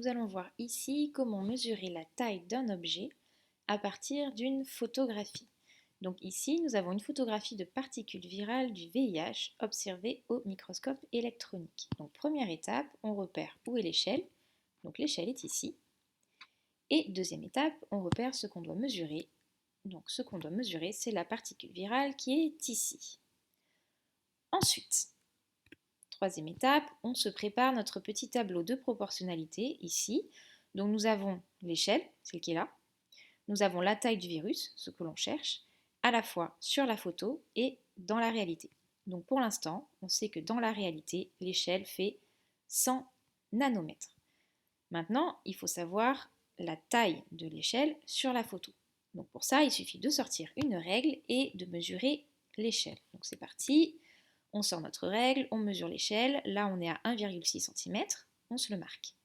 nous allons voir ici comment mesurer la taille d'un objet à partir d'une photographie. Donc ici, nous avons une photographie de particules virales du VIH observée au microscope électronique. Donc première étape, on repère où est l'échelle. Donc l'échelle est ici. Et deuxième étape, on repère ce qu'on doit mesurer. Donc ce qu'on doit mesurer, c'est la particule virale qui est ici. Ensuite, troisième étape, on se prépare notre petit tableau de proportionnalité ici. Donc nous avons l'échelle, celle qui est là. Nous avons la taille du virus, ce que l'on cherche, à la fois sur la photo et dans la réalité. Donc pour l'instant, on sait que dans la réalité, l'échelle fait 100 nanomètres. Maintenant, il faut savoir la taille de l'échelle sur la photo. Donc pour ça, il suffit de sortir une règle et de mesurer l'échelle. Donc c'est parti, on sort notre règle, on mesure l'échelle. Là, on est à 1,6 cm, on se le marque.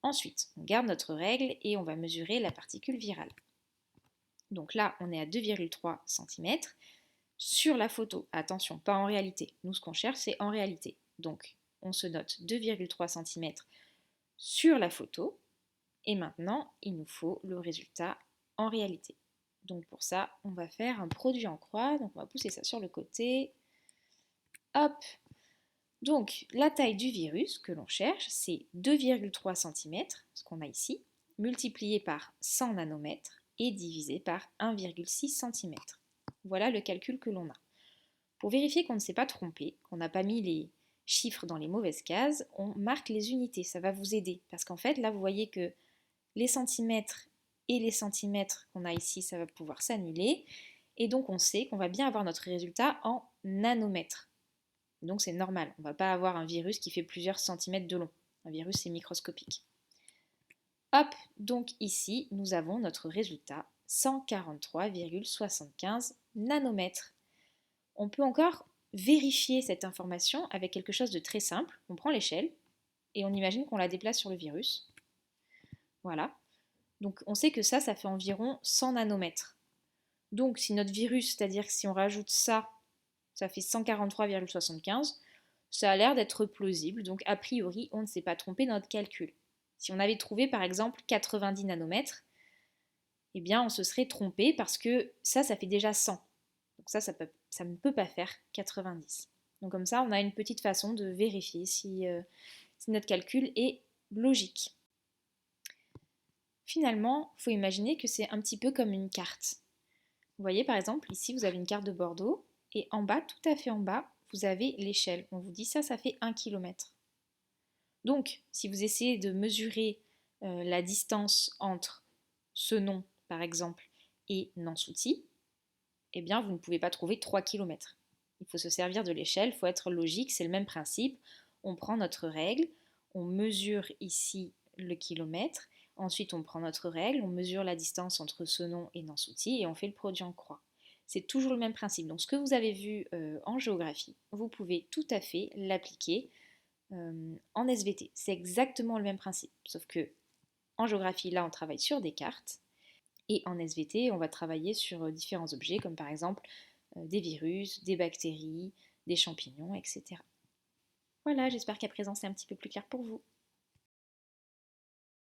Ensuite, on garde notre règle et on va mesurer la particule virale. Donc là, on est à 2,3 cm. Sur la photo, attention, pas en réalité. Nous, ce qu'on cherche, c'est en réalité. Donc, on se note 2,3 cm sur la photo. Et maintenant, il nous faut le résultat en réalité. Donc pour ça, on va faire un produit en croix. Donc on va pousser ça sur le côté. Hop. Donc la taille du virus que l'on cherche, c'est 2,3 cm, ce qu'on a ici, multiplié par 100 nanomètres et divisé par 1,6 cm. Voilà le calcul que l'on a. Pour vérifier qu'on ne s'est pas trompé, qu'on n'a pas mis les chiffres dans les mauvaises cases, on marque les unités. Ça va vous aider. Parce qu'en fait, là, vous voyez que les centimètres et les centimètres qu'on a ici, ça va pouvoir s'annuler. Et donc, on sait qu'on va bien avoir notre résultat en nanomètres. Donc, c'est normal. On ne va pas avoir un virus qui fait plusieurs centimètres de long. Un virus, c'est microscopique. Hop, donc ici, nous avons notre résultat, 143,75 nanomètres. On peut encore vérifier cette information avec quelque chose de très simple. On prend l'échelle et on imagine qu'on la déplace sur le virus. Voilà. Donc on sait que ça fait environ 100 nanomètres. Donc si notre virus, c'est-à-dire que si on rajoute ça, ça fait 143,75, ça a l'air d'être plausible. Donc a priori, on ne s'est pas trompé dans notre calcul. Si on avait trouvé par exemple 90 nanomètres, eh bien on se serait trompé parce que ça fait déjà 100. Donc ça ne peut pas faire 90. Donc comme ça, on a une petite façon de vérifier si notre calcul est logique. Finalement, il faut imaginer que c'est un petit peu comme une carte. Vous voyez par exemple, ici vous avez une carte de Bordeaux et en bas, tout à fait en bas, vous avez l'échelle. On vous dit ça fait 1 km. Donc, si vous essayez de mesurer la distance entre ce nom, par exemple, et Nansouty, eh bien, vous ne pouvez pas trouver 3 km. Il faut se servir de l'échelle, il faut être logique, c'est le même principe. On prend notre règle, on mesure ici le kilomètre, ensuite on prend notre règle, on mesure la distance entre Senon et Nansouty et on fait le produit en croix. C'est toujours le même principe. Donc ce que vous avez vu en géographie, vous pouvez tout à fait l'appliquer en SVT. C'est exactement le même principe, sauf que en géographie, là on travaille sur des cartes, et en SVT, on va travailler sur différents objets, comme par exemple des virus, des bactéries, des champignons, etc. Voilà, j'espère qu'à présent c'est un petit peu plus clair pour vous.